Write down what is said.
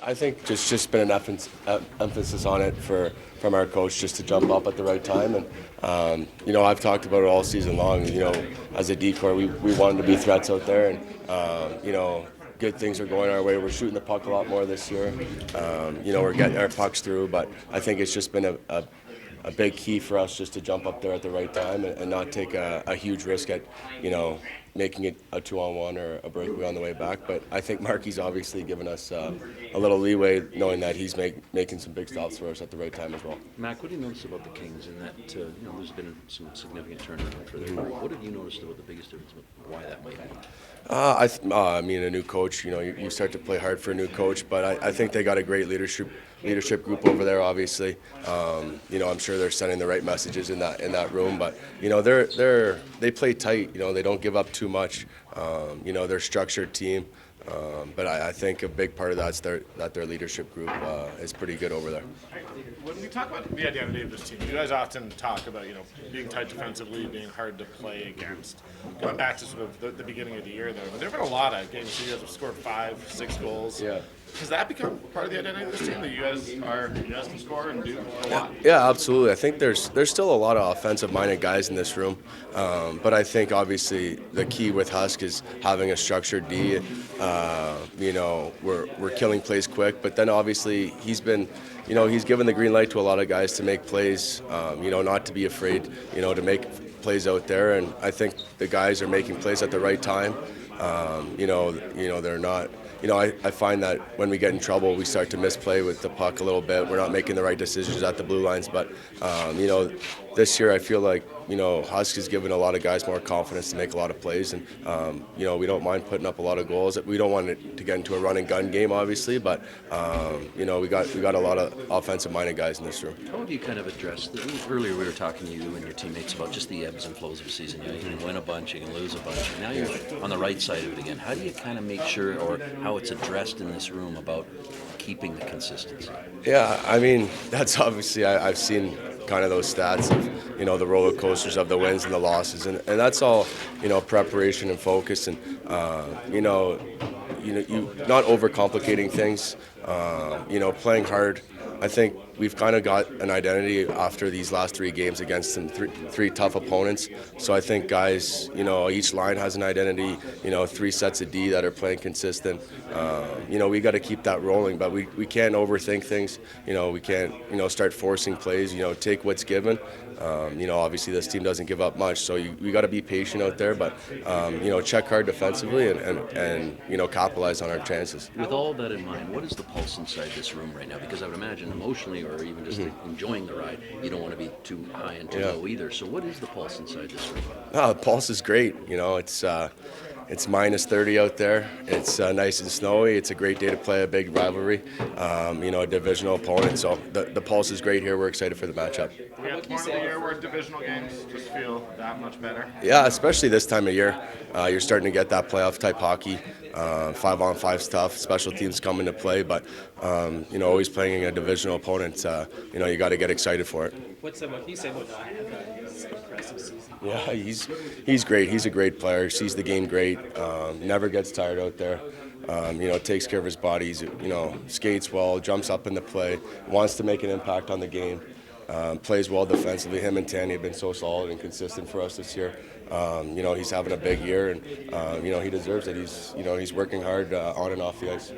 I think just been an emphasis on it from our coach just to jump up at the right time. And I've talked about it all season long. As a decor, we wanted to be threats out there, and good things are going our way. We're shooting the puck a lot more this year. We're getting our pucks through, but I think it's just been a big key for us just to jump up there at the right time and not take a huge risk at, making it a 2-on-1 or a breakaway on the way back. But I think Marky's obviously given us a little leeway, knowing that he's making some big stops for us at the right time as well. Mac, what do you notice about the Kings in that, there's been some significant turnaround for their group? What have you noticed about the biggest difference, why that might be? I mean, a new coach, you start to play hard for a new coach, but I think they got a great leadership group over there, obviously. I'm sure they're sending the right messages in that room, but they play tight. They don't give up too much. They're a structured team, but I think a big part of that's that their leadership group is pretty good over there. When we talk about the identity of this team, you guys often talk about being tight defensively, being hard to play against. Going back to sort of the beginning of the year, though, there have been a lot of games where you guys have scored 5-6 goals. Yeah. Has that become part of the identity of this team, that you guys can score and do a lot? Yeah, absolutely. I think there's still a lot of offensive-minded guys in this room, but I think obviously the key with Husk is having a structured D. We're killing plays quick, but then obviously he's given the green light to a lot of guys to make plays. Not to be afraid, to make plays out there, and I think the guys are making plays at the right time. They're not. I find that when we get in trouble, we start to misplay with the puck a little bit. We're not making the right decisions at the blue lines. But, this year I feel like, Husk has given a lot of guys more confidence to make a lot of plays. And, we don't mind putting up a lot of goals. We don't want it to get into a run and gun game, obviously. But, we got a lot of offensive-minded guys in this room. How would you kind of address earlier we were talking to you and your teammates about just the ebbs and flows of a season. You can win a bunch, you can lose a bunch. And now you're on the right side of it again. How do you kind of make sure, or how it's addressed in this room, about keeping the consistency? Yeah, I mean, that's obviously, I've seen kind of those stats of, the roller coasters of the wins and the losses. And that's all, preparation and focus and, you not overcomplicating things, playing hard. I think we've kind of got an identity after these last 3 games against some three tough opponents. So I think guys, each line has an identity, 3 sets of D that are playing consistent. We got to keep that rolling, but we can't overthink things. We can't, start forcing plays, take what's given. Obviously this team doesn't give up much, so we got to be patient out there, but, check hard defensively and capitalize on our chances. With all that in mind, what is the pulse inside this room right now? Because I would imagine emotionally or even just enjoying the ride, you don't want to be too high and too low either. So what is the pulse inside this room? The pulse is great. It's minus 30 out there. It's nice and snowy. It's a great day to play a big rivalry, a divisional opponent. So the pulse is great here. We're excited for the match-up. We have one of the year where divisional games just feel that much better. Yeah, especially this time of year. You're starting to get that playoff-type hockey. 5-on-5 stuff. Special teams come into play, but, always playing a divisional opponent, you got to get excited for it. What can you say about his impressive season? Yeah, he's great. He's a great player. Sees the game great. Never gets tired out there. Takes care of his body. He's, skates well, jumps up in the play, wants to make an impact on the game. Plays well defensively. Him and Tanny have been so solid and consistent for us this year. He's having a big year, and he deserves it. He's working hard on and off the ice.